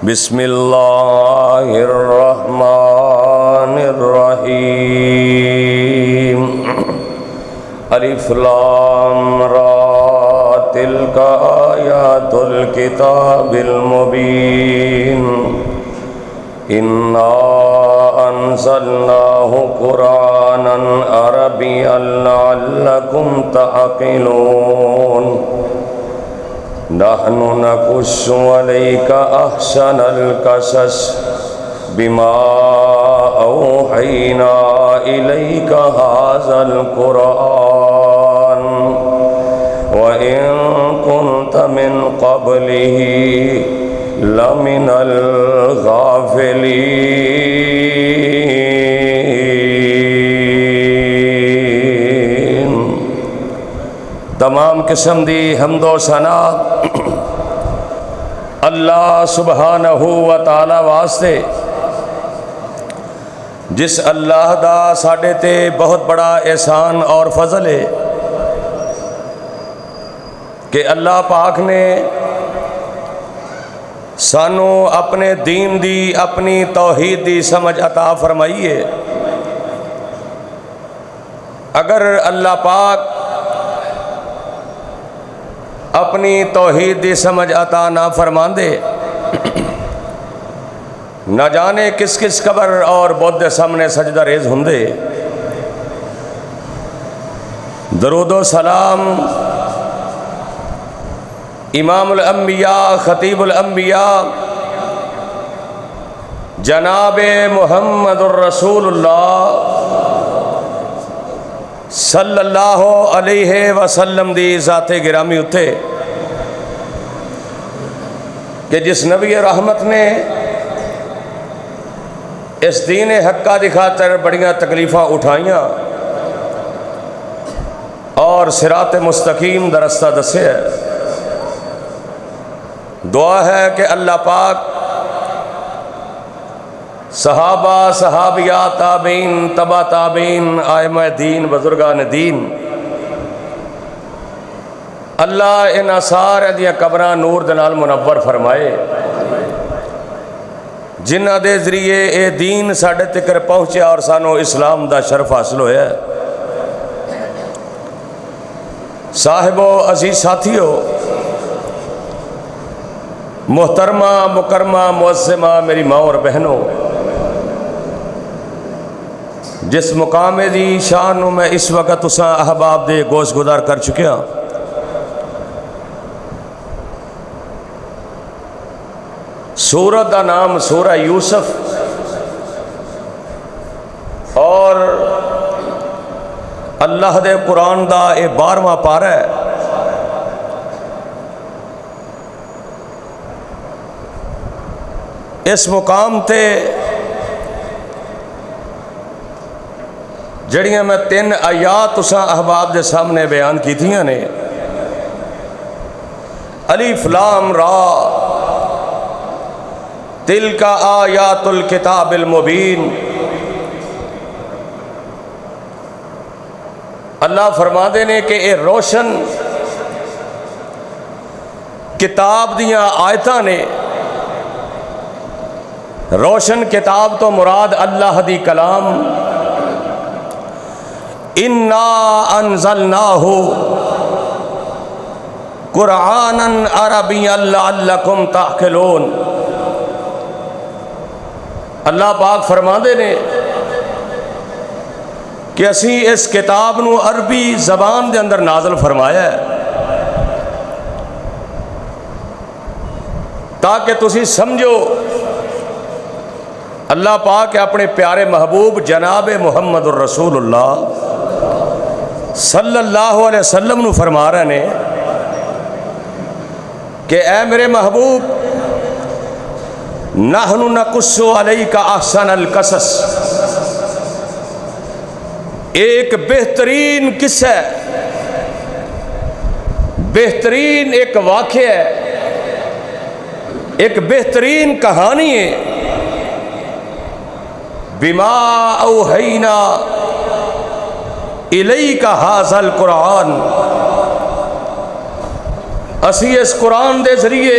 بسم اللہ الرحمن الرحیم الف لام را تلک آیات الکتاب المبین انا انزلناہ قرآنا عربیا لعلکم تعقلون نحن نقص عليك أحسن القصص بما أوحينا إليك هذا القرآن وإن كنت من قبله لمن الغافلين۔ تمام قسم دی حمد و ثنا اللہ سبحانہ و تعالی واسطے، جس اللہ دا ساڈے تے بہت بڑا احسان اور فضل ہے کہ اللہ پاک نے سانو اپنے دین دی، اپنی توحید دی سمجھ عطا فرمائی ہے۔ اگر اللہ پاک اپنی توحید دی سمجھ عطا نہ فرمان دے، نہ جانے کس کس قبر اور بت دے سامنے سجدہ ریز ہوندے۔ درود و سلام امام الانبیاء، خطیب الانبیاء جناب محمد الرسول اللہ صلی اللہ علیہ وسلم دی ذات گرامی اتے کہ جس نبی رحمت نے اس دین حقہ دی خاطر بڑیاں تکلیفاں اٹھائیاں اور صراط مستقیم دا رستہ دسے ہے۔ دعا ہے کہ اللہ پاک صحابہ، صحابیات، تابعین، تبع تابعین، ائمہ دین، بزرگان دین، اللہ ان سارے دیاں قبراں نور دے نال منور فرمائے، جنہ دے ذریعے اے دین ساڈے تک پہنچیا اور سانو اسلام دا شرف حاصل ہویا ہے۔ صاحبو، عزیز ساتھیو، محترمہ، مکرمہ، معظمہ میری ماں اور بہنوں، جس مقام دی شان نو میں اس وقت تساں احباب دے گوش گزار کر چکیا، سورت دا نام سورہ یوسف اور اللہ دے قرآن دا اے 12واں پارہ ہے۔ اس مقام تے جڑیاں میں 3 آیات تساں احباب دے سامنے بیان کیتیاں نے، الف لام را تلک آیات الکتاب المبین۔ اللہ فرماندے نے کہ اے روشن کتاب دیاں آیتاں نے۔ روشن کتاب تو مراد اللہ دی کلام، انا انزلناہ قرآنا عربیا لعلکم تعقلون۔ اللہ پاک فرماندے نے کہ اسی اس کتاب نو عربی زبان دے اندر نازل فرمایا ہے تاکہ تسی سمجھو اللہ پاک اپنے پیارے محبوب جناب محمد الرسول اللہ صلی اللہ علیہ وسلم نو فرما رہے نے کہ اے میرے محبوب، نحن نقص علیک احسن القصص، ایک بہترین قصہ ہے، بہترین ایک واقعہ ہے، ایک بہترین کہانی ہے، بما اوحینا الیک ھذا القرآن، اسی اس قرآن دے ذریعے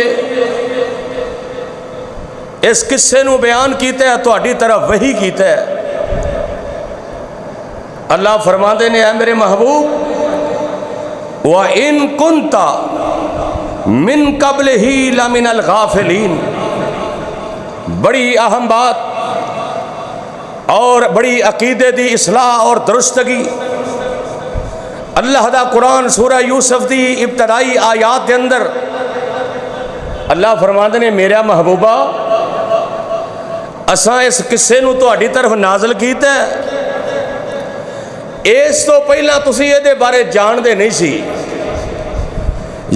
اس قصے نو بیان کیتا ہے، تہاڈی طرف وحی کیتا ہے۔ اللہ فرماندے نے اے میرے محبوب وَإِن كُنْتَ مِن قَبْلِهِ لَمِنَ الْغَافِلِينَ، بڑی اہم بات اور بڑی عقیدے دی اصلاح اور درستگی اللہ دا قرآن سورہ یوسف دی ابتدائی آیات دے اندر اللہ فرماندے نے میرا محبوبہ اساں اس قصے نو تہاڈی طرف نازل کیتا ہے، اس تو پہلا تسی یہ دے بارے جان دے نہیں سی۔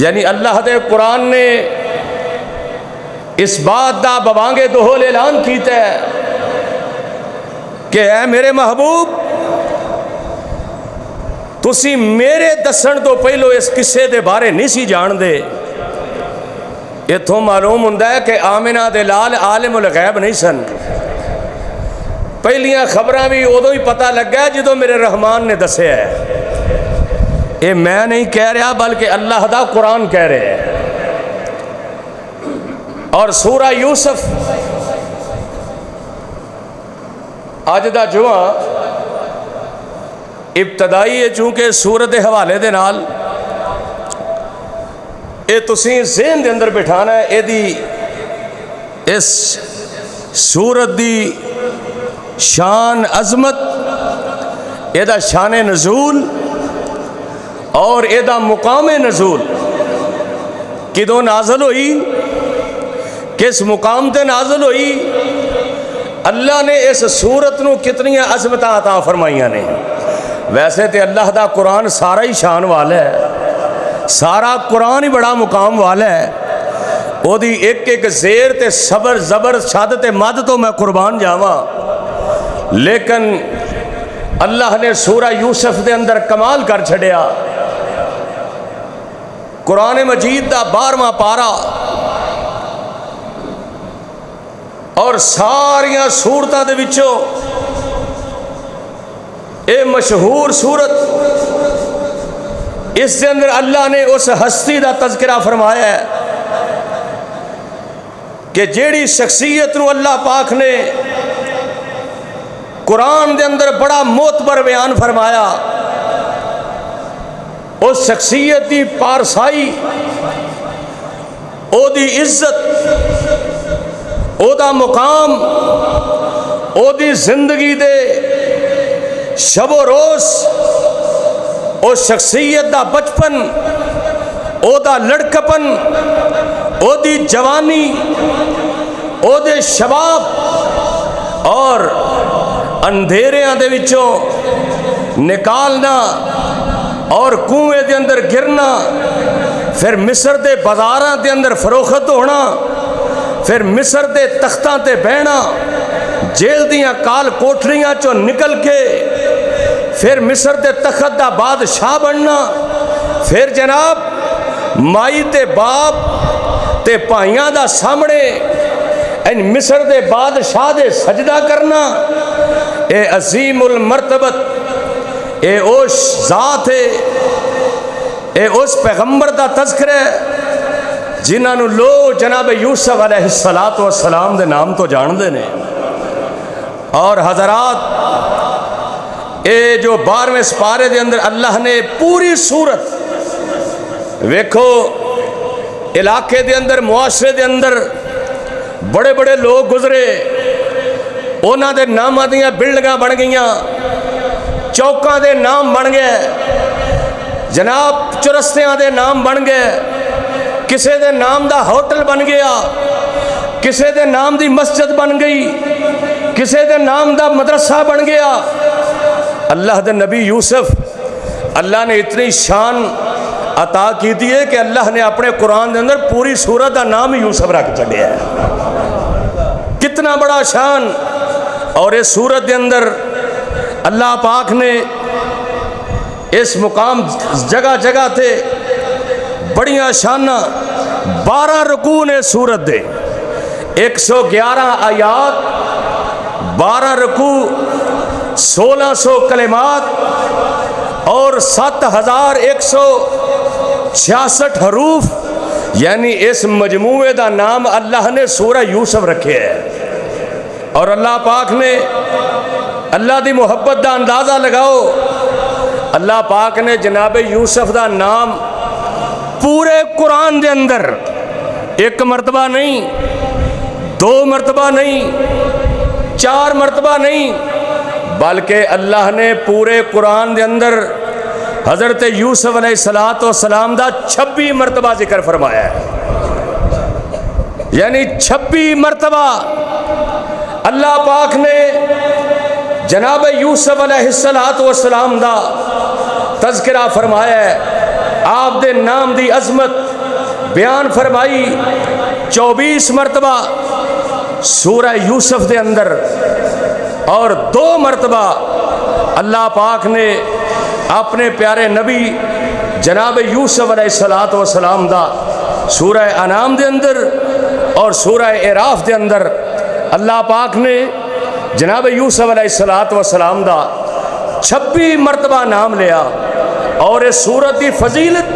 یعنی اللہ دے قرآن نے اس بات دا بوانگے دوہل اعلان کیتا ہے کہ اے میرے محبوب تسی میرے دسن تو پہلو اس قصے دے بارے نہیں سی جان دے۔ اتھوں معلوم ہوندہ ہے کہ آمنہ دے لال عالم الغیب نہیں سن، پہلیاں خبراں بھی ادو ہی پتہ لگ گیا جدو میرے رحمان نے دسے ہے۔ یہ میں نہیں کہہ رہا بلکہ اللہ دا قرآن کہہ رہے ہیں۔ اور سورہ یوسف آج دا جمعہ ابتدائی ہے، چونکہ سورت حوالے دے نال اے تسیں ذہن دے اندر بٹھانا ہے اے دی اس سورت دی شان عظمت، اے دا شان نزول اور اے دا مقام نزول کدوں نازل ہوئی، کس مقام تے نازل ہوئی، اللہ نے اس سورت نو کتنی عظمتاں عطا فرمائیاں نے۔ ویسے تے اللہ دا قرآن سارا ہی شان والا ہے، سارا قرآن ہی بڑا مقام والا ہے، او دی ایک ایک زیر تے صبر زبر شاد تے مد تو میں قربان جاواں، لیکن اللہ نے سورہ یوسف دے اندر کمال کر چھڑیا۔ قرآن مجید دا 12واں پارا اور ساریاں سورتاں دے وچوں اے مشہور سورت، اس دے اندر اللہ نے اس ہستی دا تذکرہ فرمایا ہے کہ جیڑی شخصیت نو اللہ پاک نے قرآن دے اندر بڑا معتبر بیان فرمایا، اس شخصیت دی پارسائی، او دی عزت، او دا مقام، او دی زندگی دے شب و روز، او شخصیت دا بچپن، او دا لڑکپن، او دی جوانی، او دے شباب اور اندھیریاں دے وچوں نکالنا اور کنویں دے اندر گرنا، پھر مصر دے بازاراں دے اندر فروخت ہونا، پھر مصر دے تختاں تے بہنا، جیل دیاں کال کوٹھریاں چوں نکل کے پھر مصر دے تخت دا بادشاہ بننا، پھر جناب مائی تے باپ تے پائیاں دا سامنے ان مصر دے بادشاہ دے سجدہ کرنا۔ اے عظیم المرتبت، اے اس ذات ہے، اے اس پیغمبر دا تذکرہ ہے جنہاں نو لو جناب یوسف علیہ السلام دے نام تو جان دے نے۔ اور حضرات اے جو 12ویں سپارے دے اندر اللہ نے پوری صورت ویکھو، علاقے دے اندر معاشرے دے اندر بڑے بڑے لوگ گزرے، اونا دے نام دیاں بلڈنگاں بن گئیاں، چوکاں دے نام بن گئے، جناب چرستیاں دے نام بن گئے، کسے دے نام دا ہوٹل بن گیا، کسے دے نام دی مسجد بن گئی، کسے دے نام دا مدرسہ بن گیا۔ اللہ دے نبی یوسف اللہ نے اتنی شان عطا کی دیئے کہ اللہ نے اپنے قرآن دے اندر پوری سورت دا نام یوسف رکھ چڑھیا ہے۔ کتنا بڑا شان! اور اس سورت دے اندر اللہ پاک نے اس مقام جگہ جگہ تھے بڑیاں شانہ 12 رکوع نے سورت دے، 111 آیات، 12 رکوع، 1600 کلمات اور 7166 حروف، یعنی اس مجموعے دا نام اللہ نے سورہ یوسف رکھے ہے، اور اللہ پاک نے اللہ دی محبت دا اندازہ لگاؤ، اللہ پاک نے جناب یوسف دا نام پورے قرآن دے اندر ایک مرتبہ نہیں، دو مرتبہ نہیں، چار مرتبہ نہیں، بلکہ اللہ نے پورے قرآن دے اندر حضرت یوسف علیہ السلام دا 26 مرتبہ ذکر فرمایا ہے، یعنی 26 مرتبہ اللہ پاک نے جناب یوسف علیہ السلام دا تذکرہ فرمایا ہے، آپ دے نام دی عظمت بیان فرمائی 24 مرتبہ سورہ یوسف دے اندر، اور 2 مرتبہ اللہ پاک نے اپنے پیارے نبی جناب یوسف علیہ السلام دا سورہ انعام دے اندر اور سورہ اعراف دے اندر اللہ پاک نے جناب یوسف علیہ السلام دا 26 مرتبہ نام لیا، اور اس سورت دی فضیلت،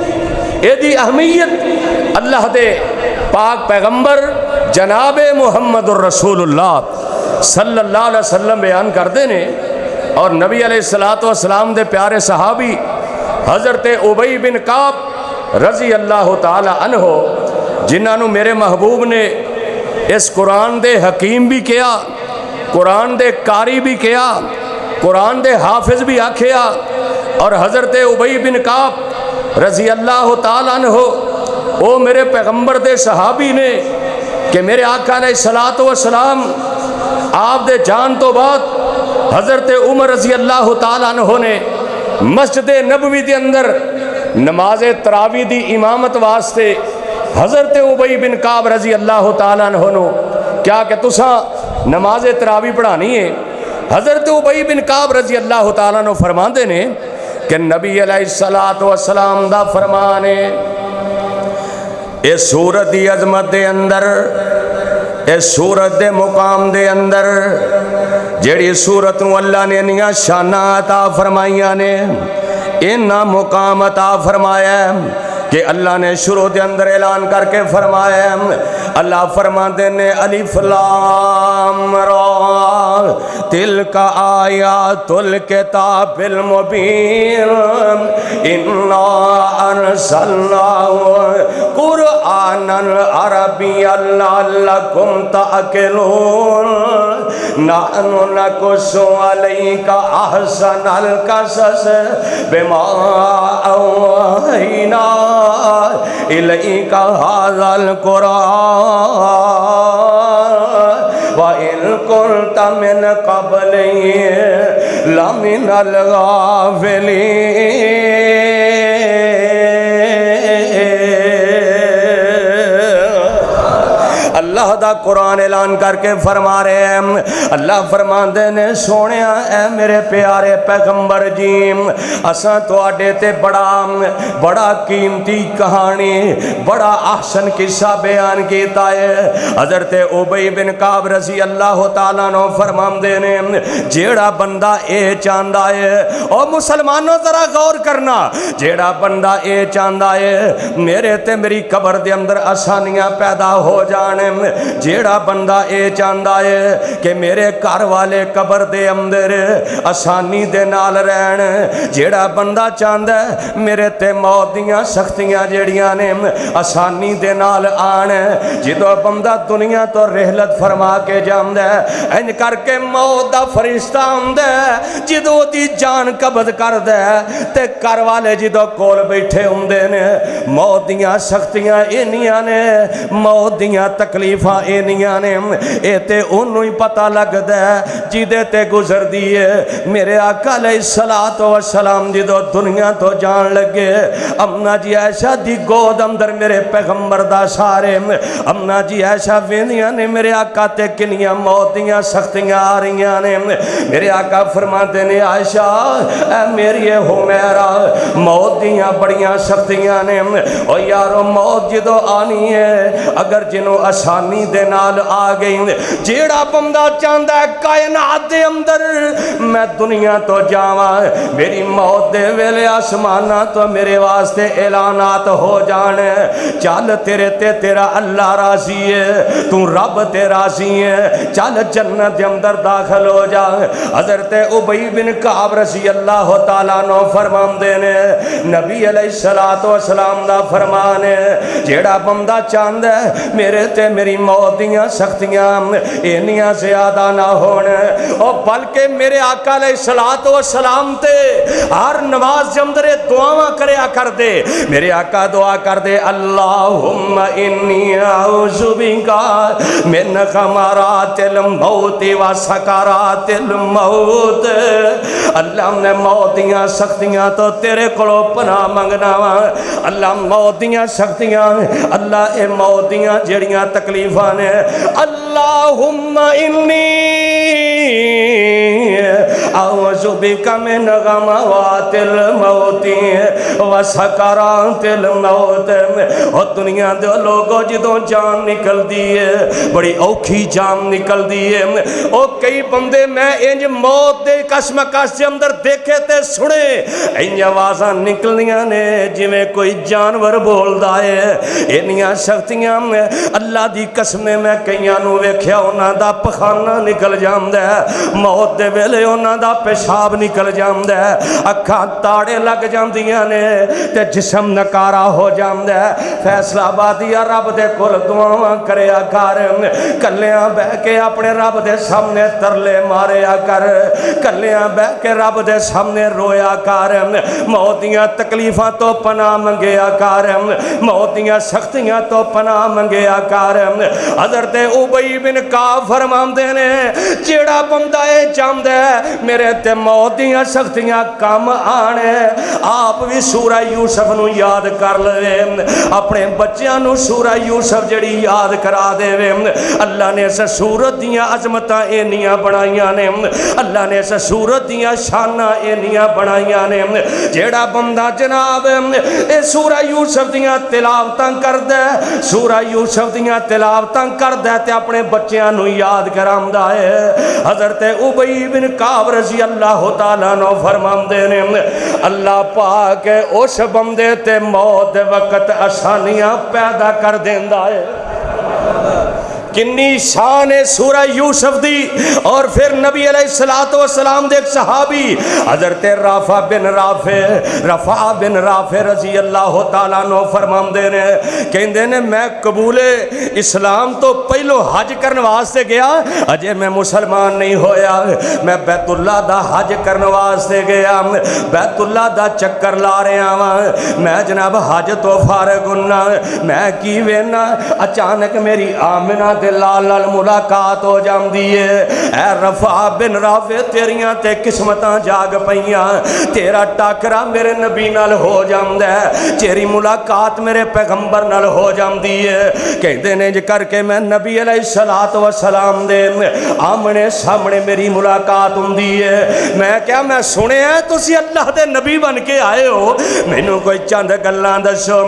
یہ دی اہمیت اللہ دے پاک پیغمبر جناب محمد الرسول اللہ صلی اللہ علیہ وسلم بیان کرتے ہیں، اور نبی علیہ السلام دے پیارے صحابی حضرت ابی بن کعب رضی اللہ تعالی عنہ، جنہوں میرے محبوب نے اس قرآن دے حکیم بھی کیا، قرآن دے قاری بھی کیا، قرآن دے حافظ بھی آکھیا، اور حضرت ابی بن کعب رضی اللہ تعالی عنہ وہ میرے پیغمبر دے صحابی نے کہ میرے آقا علیہ السلام آپ دے جان تو بعد حضرت عمر رضی اللہ تعالی عنہ نے مسجد نبوی دے اندر نماز تراویح دی امامت واسطے حضرت ابی بن کعب رضی اللہ تعالی عنہ نو کیا کہ تساں نماز تراویح پڑھانی ہے، حضرت ابی بن کعب رضی اللہ تعالی عنہ فرماندے نے کہ نبی علیہ السلام دا فرمان ہے، اس سورت دی عظمت دے اندر، اس سورت دے مقام دے اندر جیڑی سورت نو اللہ نے انیاں شانہ عطا فرمائیاں نے، انہاں مقام عطا فرمایا ہے کہ اللہ نے شروع دے اندر اعلان کر کے فرمایا ہے، اللہ فرماتے نے الف لام را تلک آیات الکتاب المبین انا ارسلناه قرآنا عربیا لعلکم تعقلون نحن نقص علیک احسن القصص بما اوحینا الیک ھذا القرآن وَإِن كُنْتَ مِنْ قَبْلِهِ لَمِنَ الْغَافِلِينَ۔ اللہ دا قرآن اعلان کر کے فرما رہے ہیں، اللہ فرماندے نے سونیا اے میرے پیارے پیغمبر جی، اساں تواڈے تے بڑا قیمتی کہانی، بڑا احسن قصہ بیان کیتا ہے۔ حضرت ابی بن کعب رضی اللہ تعالیٰ عنہ فرماندے نے جیڑا بندہ اے چاہندا ہے، او مسلمانوں ذرا غور کرنا، جیڑا بندہ اے چاہندا ہے میرے تے میری قبر دے اندر آسانیاں پیدا ہو جان، جیڑا بندہ اے چاہندا ہے کہ میرے گھر والے قبر دے اندر آسانی دے نال رہن، جیڑا بندہ چاہندا ہے میرے تے موت دیاں سختیاں جیڑیاں نے آسانی دے نال آن، جدو بندہ دنیا تو رحلت فرما کے جاندا ہے ان کر کے موت دا فرشتہ آندا ہے، جدو دی جان قبض کردا ہے تے گھر والے جدو کول بیٹھے ہوندے نے، موت دیاں سختیاں اینیاں نے، موت دیاں تکلیفاں اینیاں نے، اے تے انہوں ہی پتہ لگدا ہے جدے تے گزر دیئے۔ میرے آقا علیہ السلام جدو دنیا تو جان لگے، امنا جی عائشہ دی گود اندر میرے پیغمبر دا سارے، امنا جی عائشہ ویندیاں نے میرے آقا تے کنیاں موت دیاں سختیاں آ رہیاں نے، میرے آقا فرماتے نے عائشہ اے میری حمیرہ موت دیاں بڑیاں سختیاں نے، او یارو موت جدو آنی ہے اگر جنوں آسان آسانی دے نال آ گئی جیڑا بندہ چاہتا ہے کائنات دے اندر میں دنیا تو جاواں میری موت دے ویلے آسماناں تو میرے واسطے اعلانات ہو جانے چل تیرے تے تیرا اللہ راضی ہے تو رب تے راضی ہے چل جنت دے اندر داخل ہو جا حضرت ابی بن کعب رضی اللہ تعالیٰ عنہ فرماندے نے نبی علیہ السلام دا فرمان ہے جیڑا بندہ چاہندا ہے میرے تے میری موت دیاں سختیاں اینیاں زیادہ نہ ہون اور بلکہ میرے آقا علیہ السلام تے ہر نماز دے اندر دعاواں کریا کر دے میرے آقا دعا کر دے اللہم انی اعوذ بکا من غمرات الموت و سکرات الموت اللہ نے موت دیاں سختیاں تو تیرے کولوں پناہ منگنا وا اللہ موت دیاں سختیاں اللہ اے موت دیاں جڑیاں تکلیفاں نے اللہم انی اعوذ بک من غمرات الموت و سکرات الموت اور دنیا دے لوگوں جدوں جان نکل دیئے بڑی اوکھی جان نکل دیئے او کئی بندے میں انج موت دے کشمکش دے اندر دیکھے تے سنے انج آوازاں نکلنیاں نے جویں کوئی جانور بولدا ہے انیاں سختیاں اللہ دی قسم میں کئیاں نو ویکھیا انہاں دا پخانہ نکل جاندا ہے موت دے ویلے انہاں دا پیشاب نکل جاندا ہے اکھاں تاڑے لگ جاندیاں نے تے جسم نکارا ہو جاندا ہے فیصلہ آبادیہ رب دے کول دعاواں کریا کر کلیاں بہ کے اپنے رب دے سامنے ترلے ماریا کر کلیاں بہ کے رب دے سامنے رویا کر موت دیاں تکلیفاں تو پناہ منگیا کر موت دیاں سختیاں تو پناہ منگیا کر حضرت ابی بن کعب فرماندے نے جیڑا بندہ اے چاہندا ہے میرے تے موت دیاں سختیاں کم آنے آپ بھی سورہ یوسف نو یاد کر لے اپنے بچیاں نو سورہ یوسف جڑی یاد کرا دے اللہ نے اس سورت دیاں عظمتاں اینیاں بنائیاں نے اللہ نے اس سورت دیاں شاناں اینیاں بنائیاں نے جیڑا بندہ جناب اے سورہ یوسف دیاں تلاوتاں کردے سورہ یوسف دیاں تلاوتاں کردے تے اپنے بچیاں نو یاد کرامدا ہے حضرت ابی بن کعب رضی اللہ تعالیٰ عنہ فرماندے نے اللہ پاک اس بندے تے موت دے وقت آسانیاں پیدا کر دیندا ہے کنی شان ہے سورہ یوسف دی اور پھر نبی علیہ السلام دے ایک صحابی حضرت رافع بن رافع رضی اللہ تعالیٰ عنہ فرماندے نے کہندے نے میں قبول اسلام تو پہلو حج کرنے واسطے گیا اجے میں مسلمان نہیں ہویا میں بیت اللہ دا حج کرنے واسطے گیا بیت اللہ دا چکر لا رہا ہاں میں جناب حج تو فارغ ہونا میں کی وینا اچانک میری آمنہ دے لال لال ملاقات ہو جاندی ہے اے رفع بن رافع تیریاں تے قسمتاں جاگ پئیاں تیرا ٹاکرا میرے نبی نال ہو جاندا ہے تیری ملاقات میرے پیغمبر نال ہو جاندی ہے کہندے نے جے کر کے میں نبی علیہ السلام دے آمنے سامنے میری ملاقات ہوندی ہے میں کیا میں سنیا تسی اللہ دے نبی بن کے آئے ہو مینوں کوئی چند گلاں دسو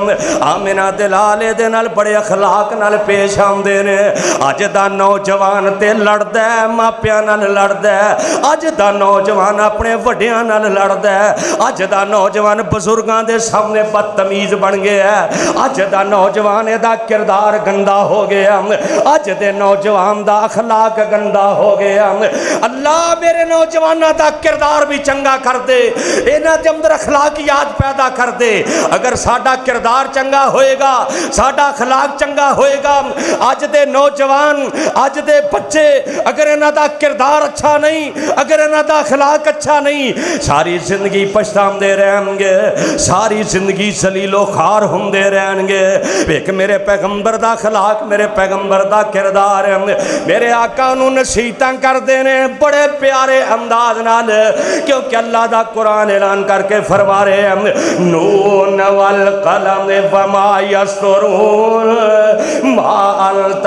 آمنہ دے لالے دے نال بڑے اخلاق نال پیش آندے نے اج دا نوجوان تے لڑدا ہے ماپیاں نال لڑدا ہے اج دا نوجوان اپنے وڈیاں نال لڑدا ہے اج دا نوجوان بزرگاں دے سامنے بدتمیز بن گیا ہے اج دا نوجوان دا کردار گندا ہو گیا اج دے نوجوان دا اخلاق گندا ہو گیا اللہ میرے نوجواناں دا کردار بھی چنگا کر دے انہاں دے اندر اخلاقیات پیدا کر دے اگر ساڈا کردار چنگا ہوئے گا ساڈا اخلاق چنگا ہوئے گا اج دے نوجوان اج دے بچے اگر انہاں دا کردار اچھا نہیں اگر انہاں دا اخلاق اچھا نہیں ساری زندگی پچھتاندے رہن گے ساری زندگی ذلیل و خوار ہوندے رہن گے ایک میرے پیغمبر دا اخلاق میرے پیغمبر دا کردار میرے آقا نو نصیحتاں کردے نے بڑے پیارے انداز نال کیونکہ اللہ دا قرآن اعلان کر کے فرما رہے ہیں نون والقلم وما یسطرون ما انت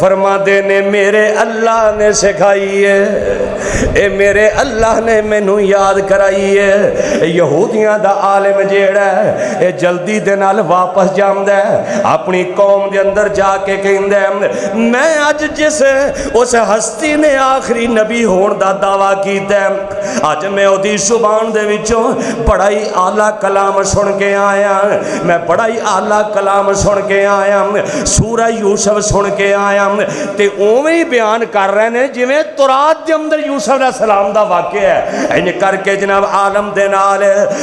فرماتے نے میرے اللہ نے سکھائی ہے، اے میرے اللہ نے مینوں یاد کرائی ہے۔ یہودیاں دا عالم جیڑا ہے اے جلدی دے نال واپس جاندا ہے، اپنی قوم دے اندر جا کے کہندا ہے میں اج جس اس ہستی نے آخری نبی ہون دا دعویٰ کیتا ہے، اج میں اودی زبان دے وچوں بڑا ہی اعلیٰ کلام سن کے آیا، میں بڑا ہی اعلیٰ کلام سن کے آیا، سورہ یوسف سن کے آیا، تے اوویں بیان کر رہے نے جویں تورات دے اندر یوسف علیہ السلام دا واقعہ ہے۔ انج کر کے جناب عالم دے نال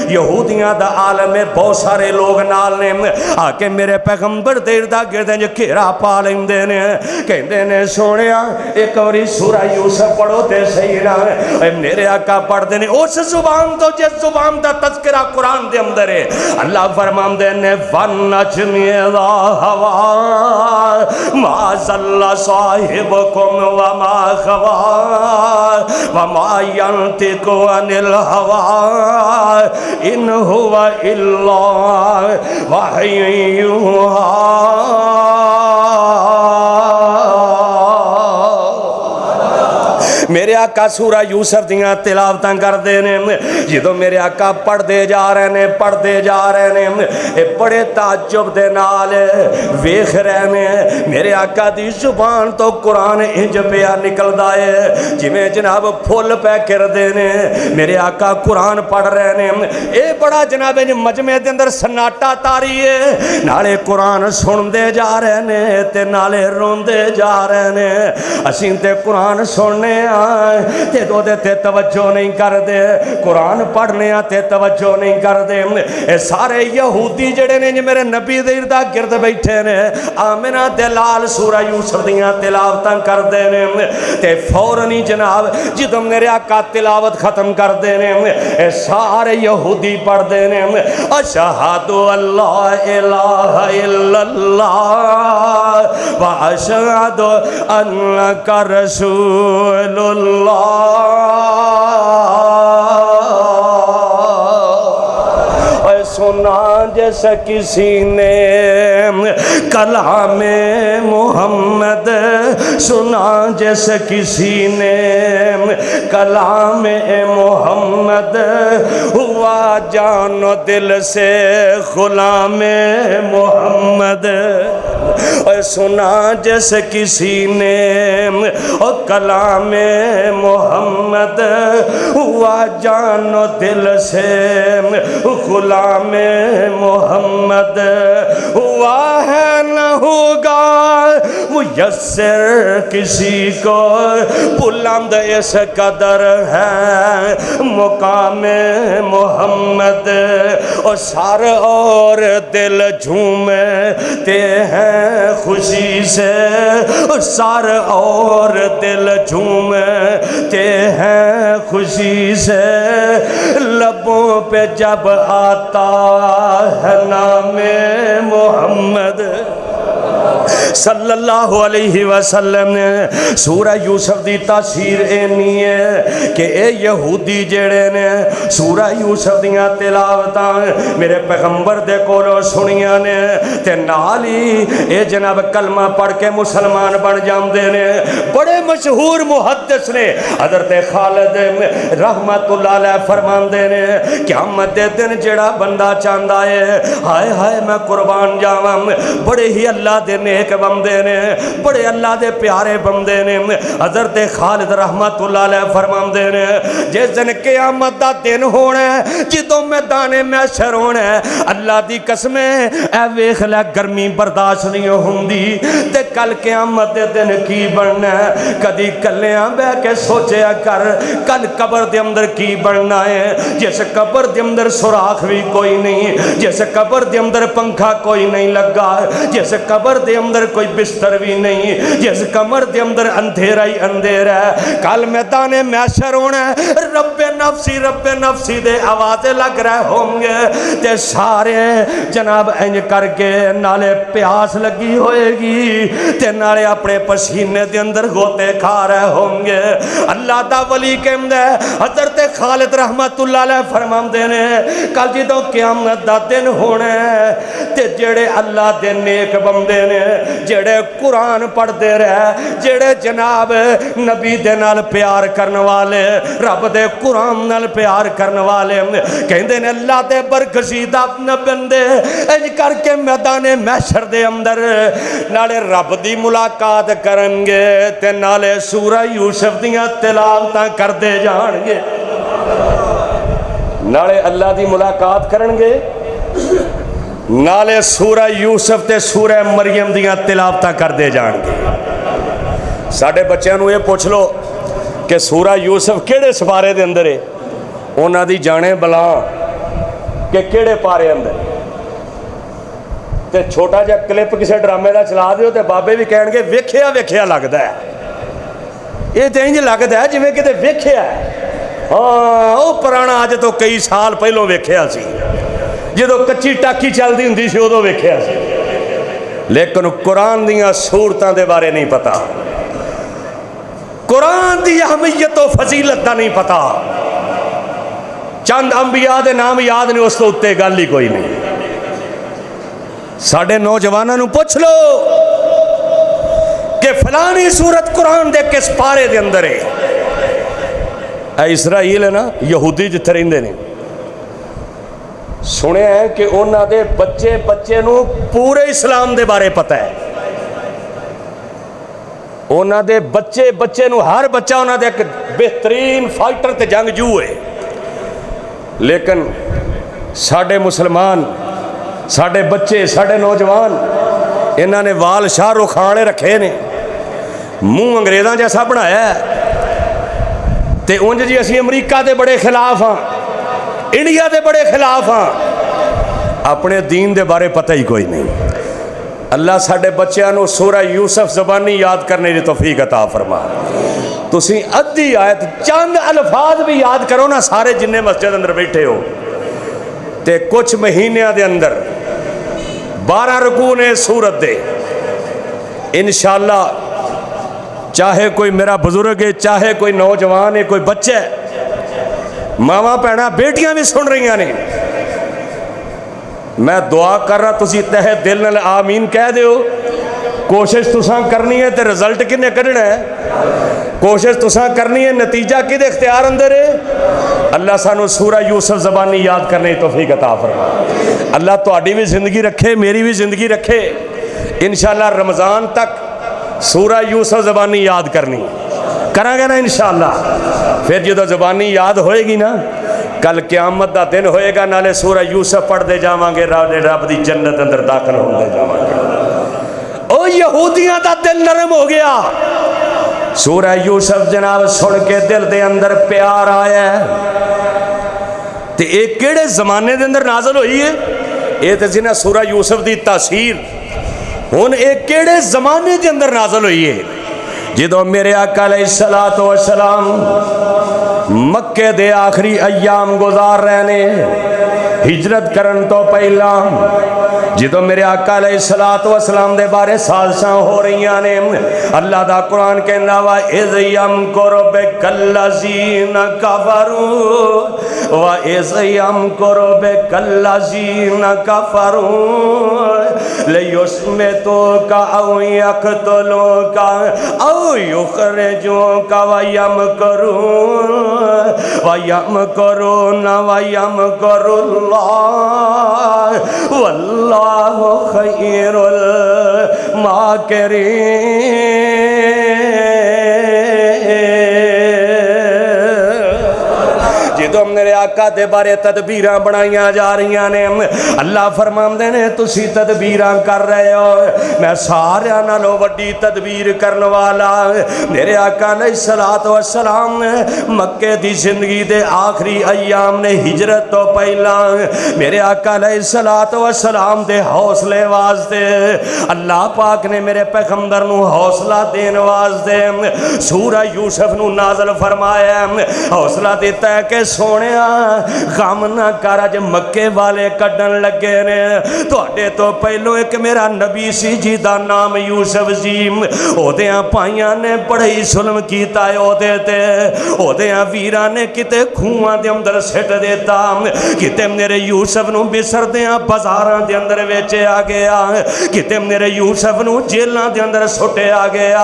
یہودیاں دا عالم میں بہت سارے لوگ نال نے آ کے میرے پیغمبر دے ارد گرد گھیرا پا لیندے نے، کہندے نے سونیا ایک واری سورہ یوسف پڑھو تے صحیح نا۔ میرے آقا پڑھدے نے اس زبان تو جس زبان دا تذکرہ قرآن دے اندر ہے۔ اللہ فرماندے نے وَالنَّجْمِ إِذَا هَوَىٰ مَا ضَلَّ صَاحِبُكُمْ وَمَا غَوَىٰ وَمَا يَنطِقُ عَنِ الْهَوَىٰ إِنْ هُوَ إِلَّا وَحْيٌ يُوحَىٰ۔ میرے آقا سورہ یوسف دیاں تلاوتاں کر دے نے، جدوں میرے آقا پڑھ دے جا رہے نے پڑھ دے جا رہے نے، اے بڑے تعجب دے نال ویکھ رہے نے میرے آقا دی زبان تو قرآن انج پیا نکلدا ہے جویں جناب پھل پہ کردے نے۔ میرے آقا قرآن پڑھ رہے نے، اے بڑا جناب مجمع دے اندر سناٹا تاری ہے، نالے قرآن سن دے جا رہے نے تے نالے روندے جا رہے نے۔ اسیں تے قرآن سننے تے دو دے تے توجہ نہیں کر دے، قرآن پڑھنے تے توجہ نہیں کر دے۔ اے سارے یہودی جڑے نے میرے نبی دے ارد گرد بیٹھے نے، آمنہ دے لال سورہ یوسف دیاں تلاوتاں کر دے نے، تے فوراً جناب جدوں میرے آقا تلاوت ختم کر دے نے، اے سارے یہودی پڑھ دے نے اشہد اللہ الہ الا اللہ واشہد انک رسول اللہ۔ سنا جیسا کسی نے کلام محمد، سنا جیسا کسی نے کلام محمد، ہوا جان و دل سے غلام محمد۔ سنا جیسے کسی نے کلام محمد، ہوا جان و دل سے غلام محمد، ہوا ہے نہ ہوگا میسر کسی کو، بلند اس قدر ہے مقام محمد، اور سر اور دل جھومتے ہیں خوشی سے، سر اور دل جھومتے ہیں خوشی سے، لبوں پہ جب آتا ہے نام محمد صلی اللہ علیہ وسلم نے۔ سورہ یوسف دی تاثیر اینی ہے کہ اے یہودی جڑے نے سورہ یوسف دیاں تلاوتاں میرے پیغمبر دے کولوں سنیاں نے تے نال ہی اے جناب کلمہ پڑھ کے مسلمان بن جاندے نے۔ بڑے مشہور محدث نے حضرت خالد رحمت اللہ علیہ فرماندے نے قیامت دے دن جڑا بندہ چاہندا ہے ہائے ہائے میں قربان جاواں، بڑے ہی اللہ دے نیک بندے نے، بڑے اللہ دے پیارے بندے نے، حضرت خالد رحمت اللہ علیہ فرماندے نے جس دن قیامت دا دن ہونا ہے جدوں میدان محشر ہونا ہے، اللہ دی قسم اے ویکھ لے گرمی برداشت نہیں ہوندی تے کل قیامت دے دن کی بننا ہے، کدی کلیاں بہ کے سوچیا کر کل قبر دے اندر کی بننا ہے، جس قبر دے اندر سوراخ بھی کوئی نہیں، جس قبر دے اندر پنکھا کوئی نہیں لگا، جس قبر دے اندر کوئی بستر بھی نہیں، جس قبر دے اندر اندھیرا ہی اندھیرا ہے، کل میدان محشر ہونا ہے، رب نفسی دے آوازیں لگ رہے ہوں گے تے سارے جناب انج کر کے نالے پیاس لگی ہوئے گی تے نالے اپنے پسینے دے اندر غوطے کھا رہے ہوں گے۔ اللہ دا ولی کہندے حضرت خالد رحمت اللہ علیہ فرماندے نے کل جدوں قیامت دا دن ہونا ہے تے جڑے اللہ دے نیک بندے نے جڑے قرآن پڑھتے رہے، جڑے جناب نبی دے نال پیار کرن والے، رب دے قرآن نال پیار کرن والے، کہندے نے اللہ دے برگزیدہ بندے انج کر کے میدان محشر دے اندر نالے رب دی ملاقات کرن گے تے نالے سورہ یوسف دیاں تلاوتاں کردے جان گے، نالے اللہ دی ملاقات کرن گے، نالے سورہ یوسف تے سورہ مریم دیاں تلاوتاں کردے جان گے۔ ساڈے بچیاں نو یہ پوچھ لو کہ سورہ یوسف کیڑے سپارے دے اندر ہے، انہاں دی جانے بلا کہ کیڑے پارے اندر، تے چھوٹا جا کلپ کسے ڈرامے دا چلا دیو تے بابے بھی کہن گے ویکھیا ویکھیا لگدا ہے، یہ تے انج لگدا ہے جویں کتے ویکھیا ہے، ہاں او پرانا اج تو کئی سال پہلوں ویکھیا سی، جدو کچی ٹاکی چلدی ہوندی سی ادو ویکھیا سی، لیکن قرآن دیاں صورتاں دے بارے نہیں پتا، قرآن دی اہمیت و فضیلت دا نہیں پتا، چند انبیاء دے نام یاد نے اس تو اتے گل ہی کوئی نہیں۔ ساڑھے نوجوانوں نو پوچھ لو کہ فلانی سورت قرآن دے کس پارے دے اندر ہے، اے اسرائیل ہے نا یہودی جتھے رہندے نے، سنے ہیں کہ انہاں دے بچے بچے نو پورے اسلام دے بارے پتہ ہے، انہاں دے بچے بچے نو ہر بچہ انہاں دے ایک بہترین فائٹر تے جنگجو ہے، لیکن ساڑھے مسلمان، ساڑھے بچے، ساڑھے نوجوان انہاں نے وال شاہ رخانے رکھے نے، منہ انگریزاں جیسا بنایا ہے، تے انج جی اسی امریکہ دے بڑے خلاف ہاں، انڈیا دے بڑے خلاف ہاں، اپنے دین دے بارے پتہ ہی کوئی نہیں۔ اللہ ساڑھے بچیاں نو سورہ یوسف زبانی یاد کرنے دی توفیق عطا فرما، تسی ادھی آیت چند الفاظ بھی یاد کرو نا، سارے جننے مسجد اندر بیٹھے ہو، تے کچھ مہینیاں دے اندر 12 رکوع نے سورت دے انشاءاللہ، چاہے کوئی میرا بزرگ ہے، چاہے کوئی نوجوان ہے، کوئی بچہ ہے، ماما پہنا بیٹیاں بھی سن رہی ہیں، میں دعا کر رہا تسی تہہ دل نال آمین کہہ دیو، کوشش تساں کرنی ہے تے رزلٹ کنے کرنا ہے، کوشش تساں کرنی ہے، نتیجہ کدے اختیار اندر ہے، اللہ سانو سورہ یوسف زبانی یاد کرنے کی توفیق عطا فرما، اللہ تہاڈی بھی زندگی رکھے، میری بھی زندگی رکھے، انشاءاللہ رمضان تک سورہ یوسف زبانی یاد کرنی کریں گے نا انشاءاللہ، پھر جدو زبانی یاد ہوئے گی نا، کل قیامت دا دن ہوئے گا، نالے سورہ یوسف پڑھ دے جاواں گے، رب دی جنت اندر داخل ہوں دے جاواں گے۔ او یہودیاں دا دل نرم ہو گیا، سورہ یوسف جناب سن کے دل دے اندر پیار آیا ہے، تے ایک کیڑے زمانے دے اندر نازل ہوئی ہے، یہ تے جنہ سورہ یوسف دی تاثیر ہن ایک کیڑے زمانے دے اندر نازل ہوئی ہے، جدو میرے آقا علیہ السلام مکے دے آخری ایام گزار رہنے، ہجرت کرن تو پہلا، جدو میرے آقا علیہ السلام دے بارے سازشاں ہو رہی نے، اللہ دا قرآن کہندا وا اذ یمکر بک الذین کفروا و اذ یمکر بک الذین کفروا لیثبتوک او یقتلوک او یخرجوک و یمکرون وَيَمْكَرُونَ وَيَمْكَرُ اللَّهُ وَاللَّهُ خَيْرُ الْمَاكِرِينَ۔ جدو میرے آقا دے بارے تدبیراں بنائیاں جا رہی نے، اللہ فرماندے نے تسی تدبیراں کر رہے ہو، میں سارے نالوں وڈی تدبیر کرن والا، میرے آقا علیہ السلام مکے دی زندگی دے آخری ایام نے، ہجرت تو پہلا میرے آقا علیہ السلام دے حوصلے واسطے اللہ پاک نے میرے پیغمبر نو حوصلہ دین واسطے سورہ یوسف نو نازل فرمایا، حوصلہ دیتا ہے کہ سونیا غم نہ کر اج مکے والے کڈن لگے نے تواڈے تو پہلو ایک میرا نبی سی جی دا نام یوسف سی اودیاں پائیاں نے بڑا ہی ظلم کیتا ہے اودے تے اودیاں ویراں نے کتے کھواں دے اندر سٹ دیتا کتے میرے یوسف نو مصر دیاں بازاراں دے اندر ویچیا گیا کتے میرے یوسف نو جیلاں دے اندر سٹیا گیا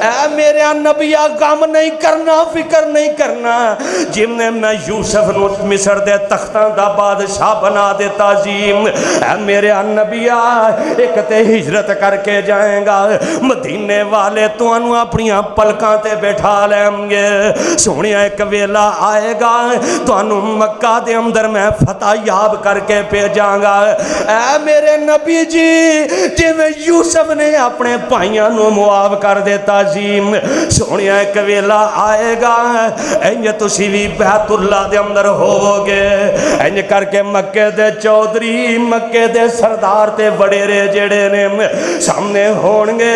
اے میرے نبیا غم نہیں کرنا فکر نہیں کرنا جن نے میں یوسف نو مصر دے تختاں دا بادشاہ بنا دیتا جی اے میرے نبیا ایک تے ہجرت کر کے جائیں گا مدینے والے تو انو اپنیاں پلکاں تے بیٹھا لیں گے سونیا ایک ویلا آئے گا تو انو مکہ دے اندر میں فتح یاب کر کے بھیجاں گا اے میرے نبی جی جی میں یوسف نے اپنے پائیاں نو معاف کر دیتا جی سونیا ایک ویلا آئے گا انج تسی بھی بیت اللہ دے اندر ہو گے انج کر کے مکے دے چودھری مکے دے سردار تے وڈیرے جڑے نے سامنے ہون گے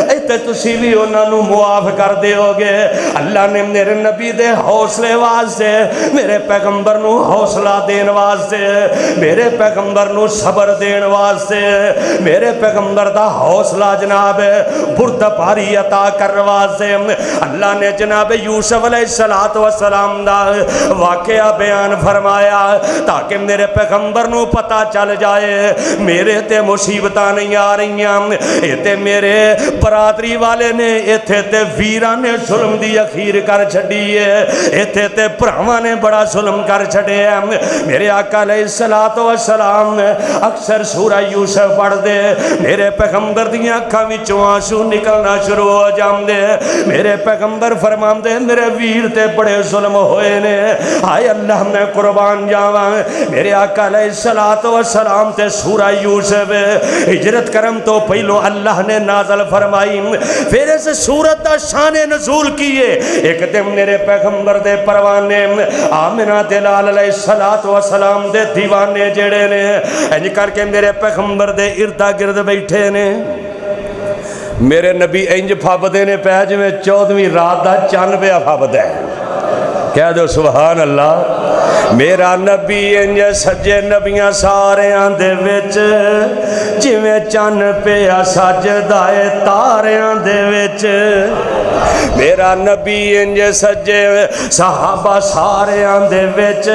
ایتے تسی بھی انہاں نو معاف کر دیو گے اللہ نے میرے نبی دے حوصلے واسطے میرے پیغمبر نو حوصلہ دین واسطے میرے پیغمبر نو صبر دین واسطے میرے پیغمبر دا حوصلہ جناب برد پاری عطا کر واسطے اللہ نے جناب یوسف علیہ السلام دا واقعہ بیان فرمایا تاکہ میرے پیغمبر نو پتہ چل جائے میرے تے مصیبتاں نہیں آ رہیاں ایتے میرے برادری والے نے ایتھے تے ویراں نے ظلم دی اخیر کر چھڑی ہے ایتھے تے بھراواں نے بڑا ظلم کر چھڑے ہیں میرے آقا علیہ السلام اکثر سورہ یوسف پڑھ دے میرے پیغمبر دیاں اکھاں وچوں آنسو نکلنا شروع ہو جاندے میرے پیغمبر فرماندے میرے ویر تے بڑے ظلم ہوئے نے ہائے اللہ میں قربان جاواں میرے آقا علیہ السلام تے سورہ یوسف ہجرت کرم تو پہلو اللہ نے نازل فرمائی پھر اس سورت دا شان نزول کیے ایک دن میرے پیغمبر دے پروانے آمنہ دلال علیہ السلام دے دیوانے جڑے نے انج کر کے میرے پیغمبر دے اردا گرد بیٹھے نے میرے نبی انج پھبدے نے پہ جویں 14ویں رات دا چن پیا پھبدا ہے کہہ دو سبحان اللہ میرا نبی انج سجے نبیاں ساریاں دے وچ جویں چن پیا سجدا اے تاریاں دے وچ میرا نبی انج سجے صحابہ ساریاں دے وچ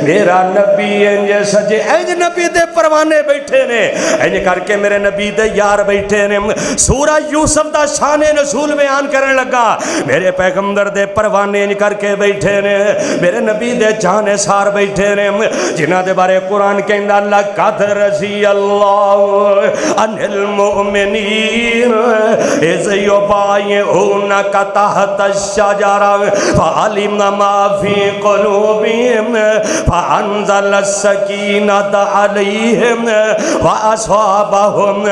میرا نبی انج سجے انج نبی دے پروانے بیٹھے نے انج کر کے میرے نبی دے یار بیٹھے نے سورہ یوسف دا شان نزول بیان کرنے لگا میرے پیغمبر دے پروانے انج کر کے بیٹھے نے میرے نبی دے جانے سار بیٹھے نے جنہاں دے بارے قرآن کہندا لقد رضی اللہ عن المؤمنین اذ یبایعونک تحت الشجرہ فعلم ما فی قلوبہم فانزل السکینۃ علیہم واصابہم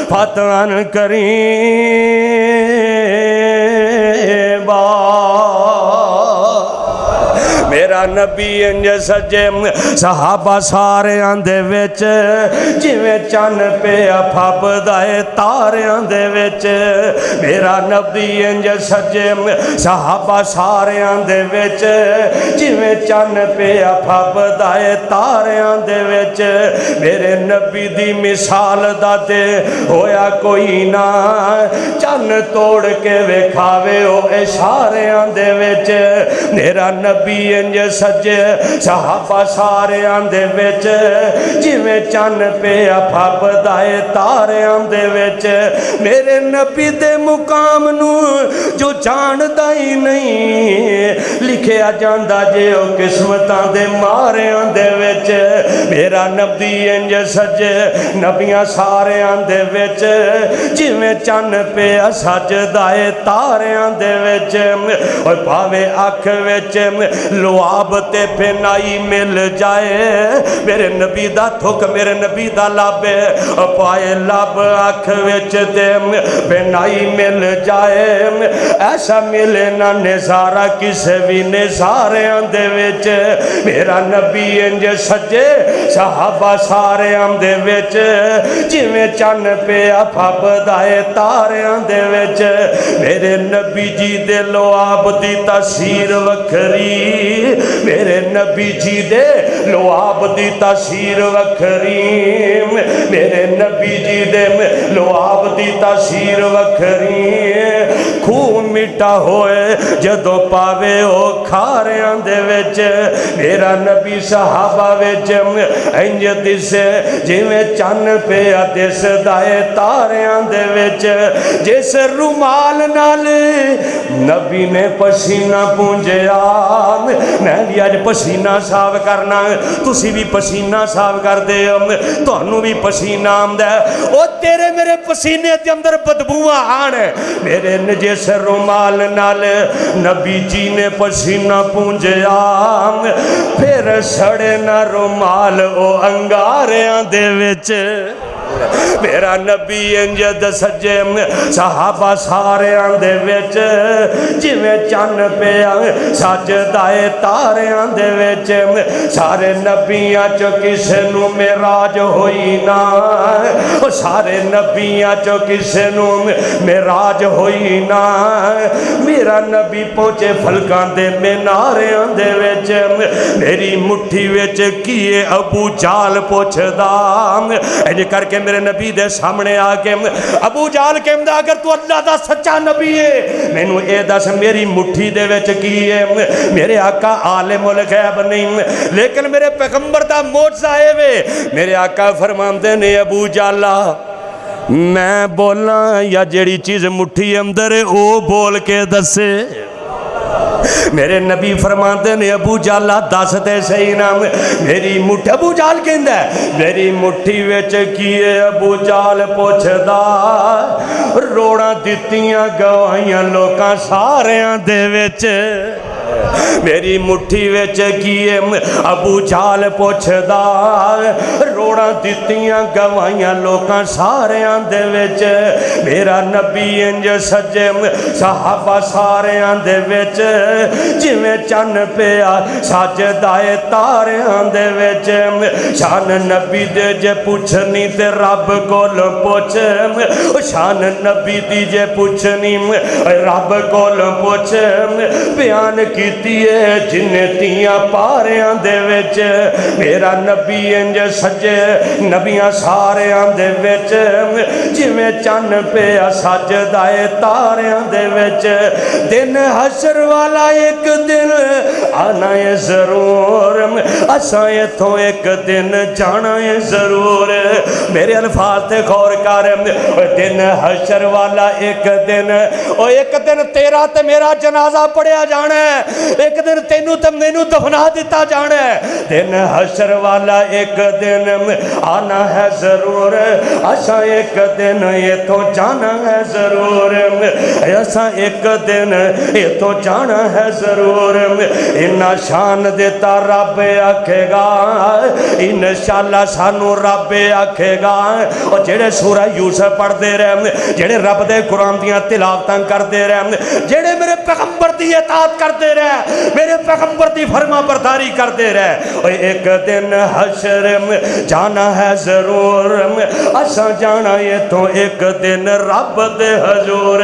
فتحا قریبا میرا نبی انج سجے صحابہ ساریاں دے وچ جویں چن پیا پھبدا اے تاریاں دے وچ میرا نبی انج سجے صحابہ ساریاں دے وچ جویں چن پیا پھبدا اے تاریاں دے وچ میرے نبی دی مثال دا تے ہویا کوئی نہ چن توڑ کے وکھاوے او اشاریاں دے وچ میرا نبی انج سجے صحابہ ساریاں دے وچ جویں چن پیا پھبدا اے تاریاں دے وچ میرے نبی دے مقام نو جو جاندا ہی نہیں لکھیا جاندا جے او قسمتاں دے ماریاں دے وچ میرا نبی انج سجے نبیاں ساریاں دے وچ جویں چن پیا سجدا اے تاریاں دے وچ او پاوے اکھ وچ لعاب تے پھنائی مل جائے میرے نبی دا تھک میرے نبی دا لب پائے لب اکھ وچ تے پھنائی مل جائے ایسا ملے نہ نظارہ کسے بھی نظاریاں دے وچ میرا نبی انج سجے صحابہ ساریاں دے وچ جویں چن پیا پھبدا اے تاریاں دے وچ میرے نبی جی دے لعاب دی تاثیر وکھری میرے نبی جی دے لعاب دی تاثیر وکھری میرے نبی جی دے لعاب دی تاثیر وکھری خوہ مٹا ہوئے جدو پاوے او کھاریاں دے وچ میرا نبی صحابہ وچ انج دسے جویں چن پیا دس دائے تاریاں دے وچ جس رومال نال نبی نے پسینہ پونجیا میں بھی آج پسینہ صاف کرنا تسی بھی پسینہ صاف کر دے تانوں بھی پسینہ آمدا ہے او تیرے میرے پسینے دے اندر بدبوواں آن میرے جس رومال نال نبی جی نے پسینہ پونجیا پھر سڑے نہ رومال او انگاریاں دے وچ میرا نبی انجد سجے صحابہ سارے آندے وچ جویں چن پیا سجدائے تارے آندے وچ سارے نبیاں چو کسے نو معراج ہوئی نا سارے نبیاں چو کسے نو معراج ہوئی نا میرا نبی پہنچے فلکان دے مینارے آندے وچ میری مٹھی وچ کیے ابو جال پوچھ دا انج کر کے میرے نبی دے سامنے آگے ابو جال کے امدہ اگر تو اللہ دا سچا نبی ہے میں نو اے دس میری مٹھی دے وچ کی ہے میرے آقا عالم الغیب نہیں لیکن میرے پیغمبر دا معجزہ ہے وے میرے آقا فرماندے نے ابو جالا میں بولا یا جیڑی چیز مٹھی اندر ہے او بول کے دسے میرے نبی فرماتے نے ابو جالا دستے صحیح نام میری مٹھی ابو جال کہندہ ہے میری مٹھی وچ کیے ابو جال پوچھ دا روڑا دیتیاں گوائیاں لوکاں ساریاں دے وچ میری مٹھی وچ کیے ابو جال پوچھ دا روڑا دیتیاں گوائیاں لوکاں ساریاں دے وچ میرا نبی انج سجے صحابہ ساریاں دے وچ جویں چن پیا سجدائے تاریاں دے وچ شان نبی دے جے پوچھنی تے رب کول پوچھ شان نبی دی جے پوچھنی رب کول پوچھ بیان کیتی ہے جنتیاں پاریاں دے وچ میرا نبی انج سجے نبیاں ساریاں دے وچ جویں چن پیا سجدائے تاریاں دے وچ دن حشر والا ایک دن آنا ہے ضرور اساں ایتھوں ایک دن جانا ہے ضرور میرے الفاظ تے غور کر دن حشر والا ایک دن تیرا تے میرا جنازہ پڑھیا جانا ہے ایک دن تینوں تے مینوں دفنا دیتا جانا ہے دن حشر والا ایک دن آنا ہے ضرور اساں ایک دن ایتھوں جانا ہے ضرور اساں ایک دن ایتھوں جانا ہے ضرور انہا شان دیتا رب آکھے گا انشاءاللہ سانو رب آکھے گا اور جڑے سورہ یوسف پڑھ دے رہے جڑے رب دے قرآن دیاں تلاوتاں کر دے رہے جڑے میرے پیغمبر دی اطاعت کر دے رہے میرے پیغمبر دی فرما برداری کر دے رہے اور ایک دن حشر جانا ہے ضرور اساں جانا یہ تو ایک دن رب دے حضور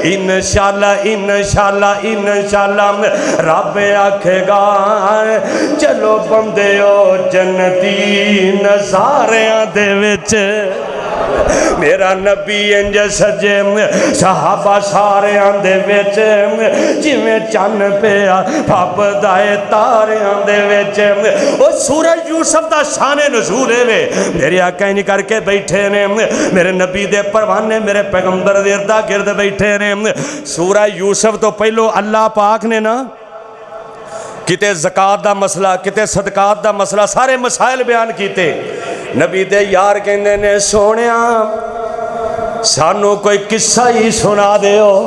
انشاءاللہ انشاءاللہ انشاءاللہ رب آکھے گا چلو بندیو جنتی نظاریاں دے وچ میرا نبی انج سجے صحابہ ساریاں دے وچ جویں چن پیا پھب دائے تاریاں دے وچ او سورہ یوسف دا شان نزول ہے میرے آقا انج کر کے بیٹھے نے میرے نبی دے پروانے میرے پیغمبر دے اردا گرد بیٹھے نے سورہ یوسف تو پہلو اللہ پاک نے نا کتے زکاة دا مسئلہ کتے صدقات دا مسئلہ سارے مسائل بیان کیتے نبی دے یار کہندے نے سونیاں سانو کوئی قصہ ہی سنا دے ہو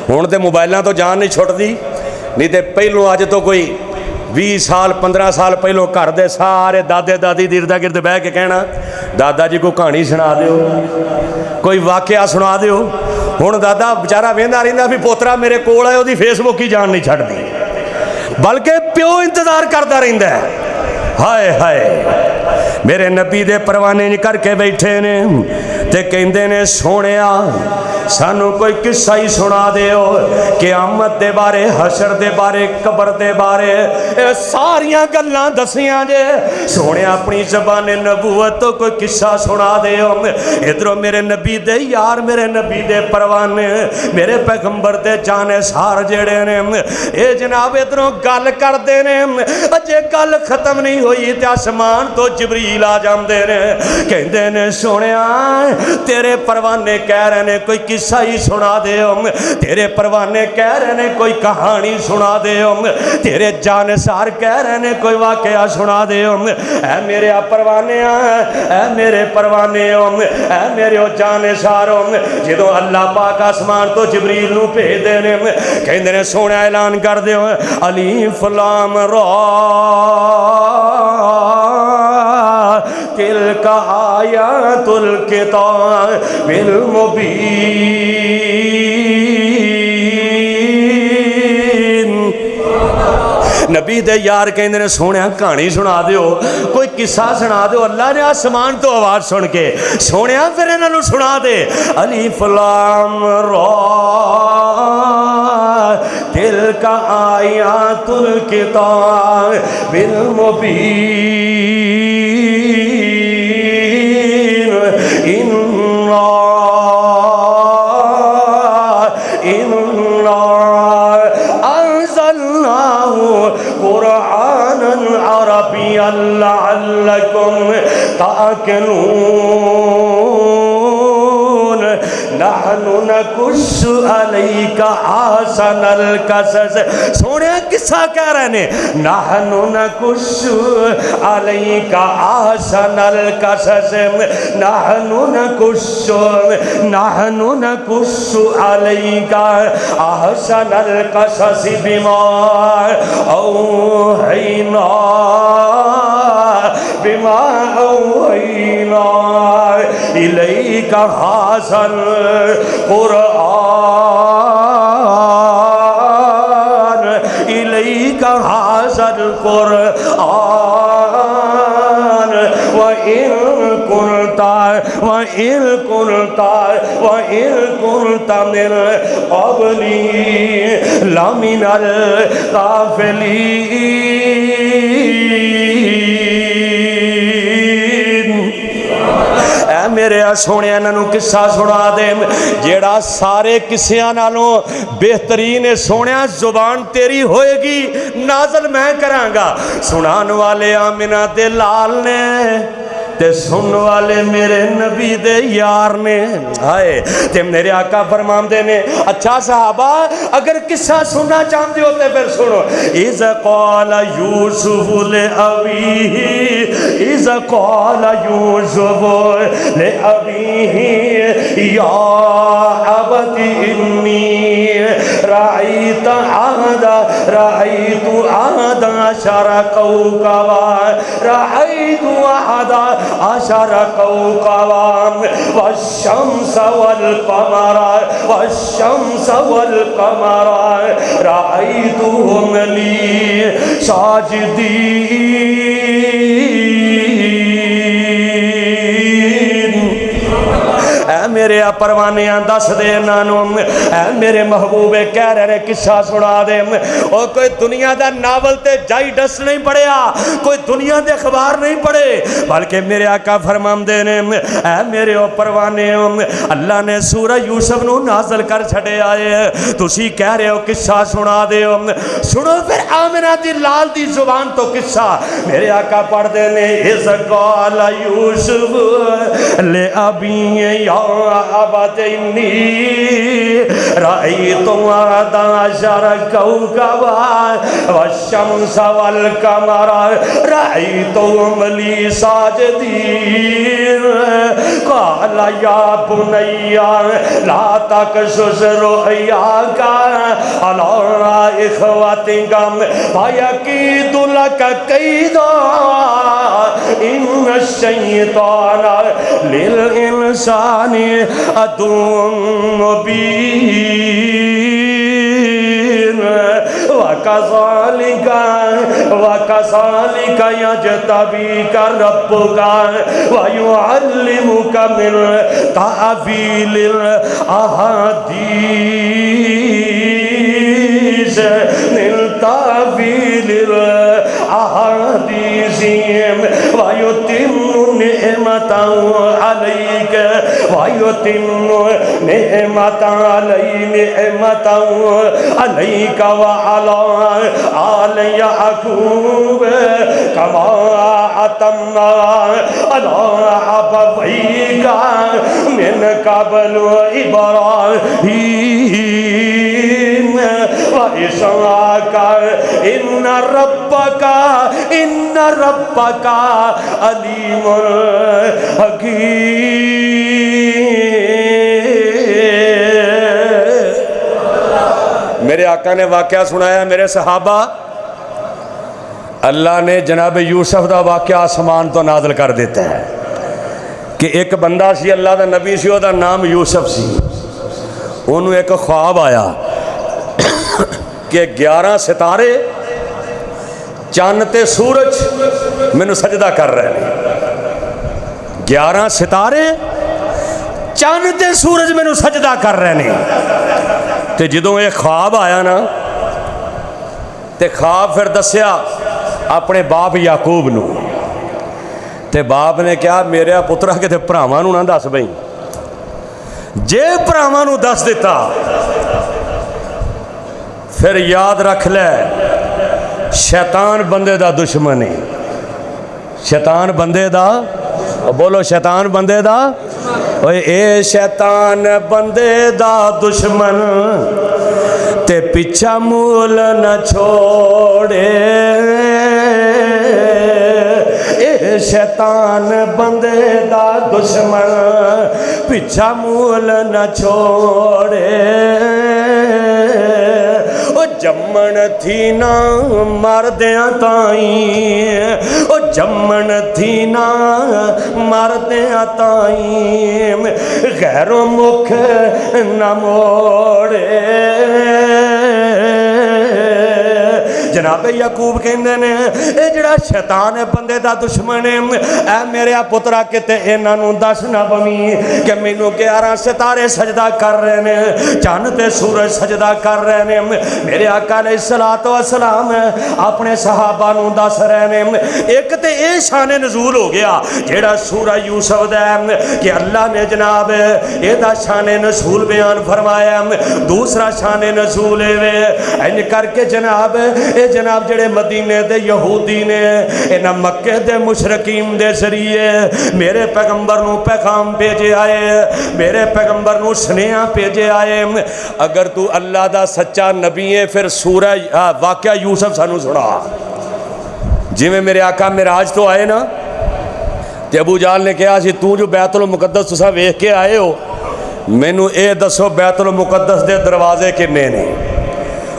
ہون تے موبائلہ تو جان نہیں چھوٹ دی نہیں تے پہلو آج تو کوئی 20 سال 15 سال پہلو کر دے سارے دادے دادی دیردہ گرد بہ کے کہنا دادا جی کو کہانی سنا دے ہو کوئی واقعہ سنا دے ہو ہون دادا بچارہ ویندہ رہندہ بھی پوترا میرے کول ہے وہ دی فیس بک کی جان نہیں چھڑ دی بلکہ پیو انتظار کرتا رہندہ ہے ہائے ہائے میرے نبی دے پروانے نہیں کر کے بیٹھے نے تے کہندے نے سونیا سانو کوئی قصہ ہی سنا دیو قیامت دے بارے حشر دے بارے قبر دے بارے اے ساریاں گلاں دسیاں جے سونے اپنی زبان نبوت تو کوئی قصہ سنا دیو ادھروں میرے نبی دے یار میرے نبی دے پروانے میرے پیغمبر دے جانے سار جڑے نے اے جناب ادھروں گل کر دے نے اجے گل ختم نہیں ہوئی تے آسمان تو جبریل آ جاندے نے کہندے نے سونیا تیرے پروانے کہہ رہے نے کوئی قصہ ہی سنا دے تیرے پروانے کہہ رہے نے کوئی کہانی سنا دے تیرے جانسار کہہ رہے نے کوئی واقعہ سنا دے اے میرے پروانے اے میرے پروانے اے میرے جانسار جدوں اللہ پاک آسمان تو جبریل نو بھیج دے نے کہندے نے سونا اعلان کر دیو الف لام را تلک آیات الکتاب المبین نبی دے یار کہندے نے سونیا کہانی سنا دیو کوئی قصہ سنا دیو اللہ نے آسمان تو آواز سن کے سونیا پھر انہاں نوں سنا دے الف لام را تلک آیات الکتاب المبین لعلكم تأكلون نحن نقص عليك أحسن القصص سونے قصہ کہہ رہے ہیں نحن نقص عليك أحسن القصص نحن نقص عليك أحسن القصص بما أوحينا إليك هذا القرآن إليك هذا القرآن وإن كنت من قبله لمن الغافلين اے میرے سونے انہوں قصہ سنا دے جیڑا سارے قصیاں نالوں بہترین سونے زبان تیری ہوئے گی نازل میں کرانگا سنان والے آمینہ دے لال نے تے سن والے میرے نبی دے یار نے آئے تے میرے آقا فرمان دے نے اچھا صحابہ اگر قصہ سننا چاہتے ہوتے پھر سنو اِذْ قَالَ يُوسُفُ لِأَبِيهِ اِذْ قَالَ يُوسُفُ لِأَبِيهِ يَا أَبَتِ إِنِّي رَأَيْتُ أَحَدَ عَشَرَ كَوْكَبًا رَأَيْتُ أَحَدَ عشر كوكبا والشمس والقمر رأيتهم لي ساجدين اے میرے پروانیاں دس دے نانوں اے میرے محبوبے کہہ رہے قصہ سنا دے اور کوئی دنیا دا ناول تے جائی ڈس نہیں پڑھیا کوئی دنیا دے اخبار نہیں پڑھے بلکہ میرے آقا فرمان دے نے اے میرے پروانے اللہ نے سورہ یوسف نو نازل کر چھڑے آئے تسی کہہ رہے ہو قصہ سنا دے سنو پھر آمنہ دی لال دی زبان تو قصہ میرے آقا پڑھ دے نے اِذْ قَالَ يُوسُفُ لِأَبِيهِ يَا أَبَتِ إِنِّي رَأَيْتُ أَحَدَ عَشَرَ كَوْكَبًا وَالشَّمْسَ وَالْقَمَرَ رَأَيْتُهُمْ لِي سَاجِدِينَ قَالَ يَا بُنَيَّ لَا تَقْصُصْ رُؤْيَاكَ عَلَى إِخْوَتِكَ فَيَكِيدُ لَكَ كَيْدًا إِنَّ الشَّيْطَانَ لِلْإِنسَانِ عَدُوٌّ مُبِينٌ وَكَذَلِكَ يَجْتَبِيكَ رَبُّكَ وَيُعَلِّمُكَ مِن تَأْوِيلِ الْأَحَادِيثِ وَيُتِمُّ نِعْمَتَهُ عَلَيْكَ وَعَلَى آلِ يَعْقُوبَ كَمَا أَتَمَّهَا عَلَى أَبَوَيْكَ مِن قَبْلُ إِبْرَاهِيمَ وَإِسْحَاقَ إِنَّ رَبَّكَ عَلِيمٌ حکیم۔ میرے آقا نے واقعہ سنایا میرے صحابہ، اللہ نے جناب یوسف دا واقعہ آسمان تو نازل کر دیتا ہے کہ ایک بندہ سی اللہ دا نبی سی، وہ دا نام یوسف سی۔ انہوں ایک خواب آیا کہ 11 ستارے چاند تے سورج مینوں سجدہ کر رہے ہیں۔ 11 ستارے چاند تے سورج مینوں سجدہ کر رہے ہیں۔ تے جدوں یہ خواب آیا نا تے خواب پھر دسیا اپنے باپ یعقوب نو، تے باپ نے کہا میرے پترا کتے بھراواں نو نہ دس بھئی، جے بھراواں نو دس دیتا پھر یاد رکھ لے شیطان بندے دا دشمن ہے۔ شیطان بندے دا، بولو شیطان بندے دا، اے شیطان بندے دا دشمن تے پیچھا مول نہ چھوڑے، اے شیطان بندے دا دشمن پیچھا مول نہ چھوڑے، او جمن تھی نا مردیاں تائیں، او جمن تھی نا مردیاں تائیں، غیروں مکھ نہ موڑے۔ جناب یعقوب کہندے نے اے جڑا شیطان ہے بندے دا دشمن ہے، اے میرے پترا کتے انہاں نوں دس نہ بویں کہ مینوں 11 ستارے سجدہ کر رہے نے، چاند تے سورج سجدہ کر رہے نے۔ میرے آقا علیہ الصلوۃ والسلام اپنے صحابہ نوں دس رہے نے۔ ایک تے اے شان نزول ہو گیا جڑا سورہ یوسف دا ہے کہ اللہ نے جناب اے دا شان نزول بیان فرمایا۔ دوسرا شان نزول ہے انج کر کے جناب جڑے مدینے دے یہودی نے انہاں مکے دے مشرکین دے ذریعے میرے پیغمبر نو پیغام بھیجے آئے، میرے پیغمبر نو سنیہا بھیجے آئے۔ اگر تو اللہ دا سچا نبی ہے پھر سورہ واقعہ یوسف سانو سنا۔ جی میں میرے آقا معراج تو آئے نا تے ابو جہل نے کہا سی تو جو بیت المقدس تساں ویکھ کے آئے ہو مینوں اے دسو بیت المقدس دے دروازے کنے نے،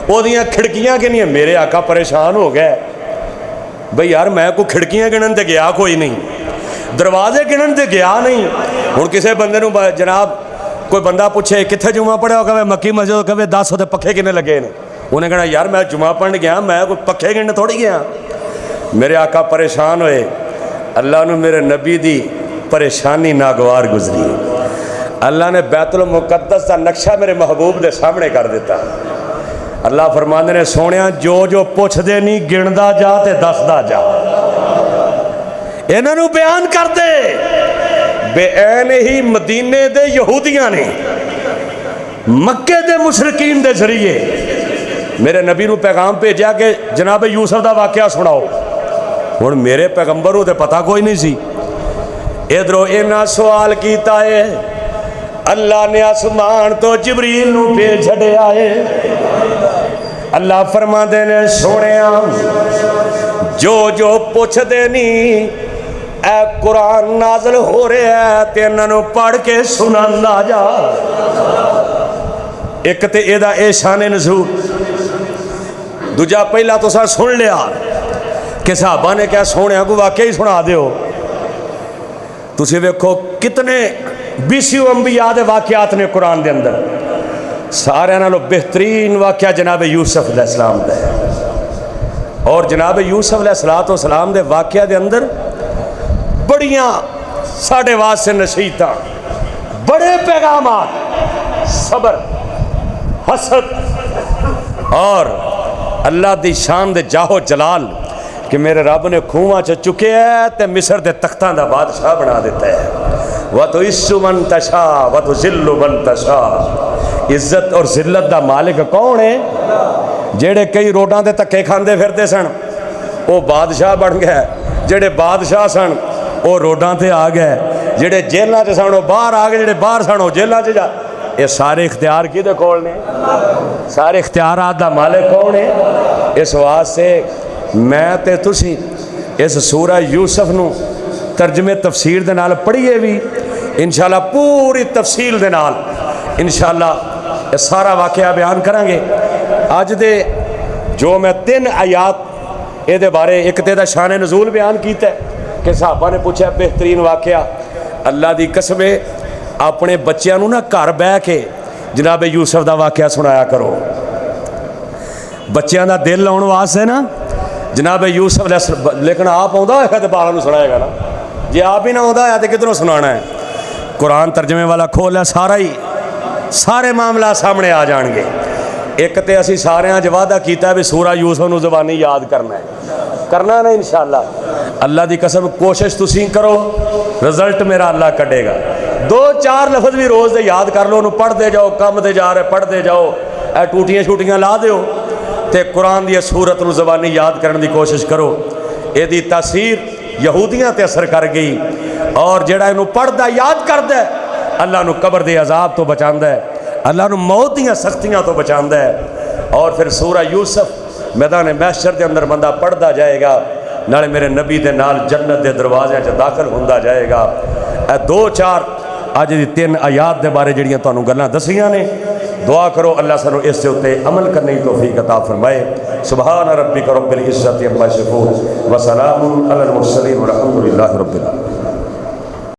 وہ دیاں کھڑکیاں کنی ہیں؟ میرے آقا پریشان ہو گئے بھئی یار میں کوئی کھڑکیاں گنن تے گیا کوئی نہیں، دروازے گنن تے گیا نہیں۔ ہن کسے بندے نو جناب کوئی بندہ پوچھے کتھے جمعہ پڑھے ہو، کہے مکی مسجد، کہے 10 ہوتے پکھے کنے لگے نے، انہیں کہنا یار میں جمعہ پڑھنے گیا میں کوئی پکھے گننے تھوڑی گیا۔ میرے آقا پریشان ہوئے، اللہ نے میرے نبی دی پریشانی ناگوار گزری، اللہ نے بیت المقدس کا نقشہ میرے محبوب دے سامنے کر دیتا۔ اللہ فرماندے نے سونیاں جو پوچھ دے نہیں گندا جا تے دسدا جا، انہاں نو بیان کر دے۔ بے عین ہی مدینے دے یہودیاں نے مکے دے مشرکین دے ذریعے میرے نبی نو پیغام بھیجا کہ جناب یوسف دا واقعہ سناؤ۔ ہن میرے پیغمبروں تے پتہ کوئی نہیں سی، ادھروں انہاں سوال کیتا ہے، اللہ نے آسمان تو جبریل نو بھیج چھڑے آئے۔ اللہ فرماندے نے سونیاں جو پوچھ دے نہیں اے قرآن نازل ہو رہے ہے تے انہاں نو پڑھ کے سناندا جا۔ ایک تے اے دا اے شان نزول، دوجا پہلا تو سا سن لیا کہ صحابہ نے کیا سونیا کو واقعی سنا دیو۔ تسی ویکھو کتنے 20 انبیاء دے واقعات نے قرآن دے اندر، سارے نالوں بہترین واقعہ جناب یوسف علیہ السلام دا ہے۔ اور جناب یوسف علیہ السلام دے واقعہ دے اندر بڑیاں ساڑھے واسطے نصیحتاں، بڑے پیغامات، صبر، حسد اور اللہ دی شان دے جاہو جلال کہ میرے رب نے کھوواں چ چکے ہے تے مصر دے تختاں دا بادشاہ بنا دیتا ہے۔ وَتُعِزُّ مَن تَشَاءُ وَتُذِلُّ مَن تَشَاءُ، عزت اور ذلت دا مالک کون ہے؟ جڑے کئی روڈاں تے تکے کھاندے پھردے سن وہ بادشاہ بن گئے، جڑے بادشاہ سن وہ روڈاں تے آ گئے، جڑے جیلاں چ سن وہ باہر آ گئے، جڑے باہر سن وہ جیلاں چ جا۔ یہ سارے اختیار کیدے کول نے؟ سارے اختیارات دا مالک کون ہے؟ اس واسطے میں تے تسی اس سورہ یوسف نو ترجمے تفسیر دے نال پڑھیے بھی انشاءاللہ پوری تفصیل دے نال انشاءاللہ یہ سارا واقعہ بیان کریں گے۔ اج دے جو میں 3 آیات اے دے بارے، ایک تے دا شان نزول بیان کیتا ہے کہ صحابہ نے پوچھا بہترین واقعہ، اللہ دی قسم اپنے بچیاں نو نا گھر بہ کے جناب یوسف دا واقعہ سنایا کرو، بچیاں دا دل لاؤن واسطے نا جناب یوسف علیہ السلام۔ لیکن آپ آؤں ہے تو بالاں نو سنائے گا نا، جی آپ ہی نہ آؤں ہے تو کدھروں سنانا ہے؟ قرآن ترجمے والا کھول ہے، سارے معاملات سامنے آ جان گے۔ ایک تے اسی سارے آج وعدہ کیتا ہے بھی سورہ یوسف نو زبانی یاد کرنا نا انشاءاللہ۔ اللہ دی قسم کوشش تسی کرو، رزلٹ میرا اللہ کٹے گا۔ 2-4 لفظ بھی روز دے یاد کر لو، انہوں پڑھ دے جاؤ، کم دے جا رہے پڑھ دے جاؤ، اے ٹوٹیاں شوٹیاں لا دیو تے قرآن دی سورت نو زبانی یاد کرنے دی کوشش کرو۔ اے دی تاثیر یہودیاں تے اثر کر گئی، اور جڑا انہوں پڑھ دا یاد کر دے اللہ نو قبر دے عذاب تو بچاندہ ہے، اللہ نو موت دیاں سختیاں تو بچاندہ ہے۔ اور پھر سورہ یوسف میدان محشر دے اندر بندہ پڑھدا جائے گا، نالے میرے نبی دے نال جنت دے دروازے چ داخل ہوندا جائے گا۔ اے 2-4 اج دی 3 آیات دے بارے جڑیاں تانوں گلاں دسیاں نے، دعا کرو اللہ سانوں اس دے اوتے عمل کرنے کی توفیق عطا فرمائے۔ سبحان ربک رب العزت عما یصفون وسلام علی المرسلین والحمد للہ رب العالمین۔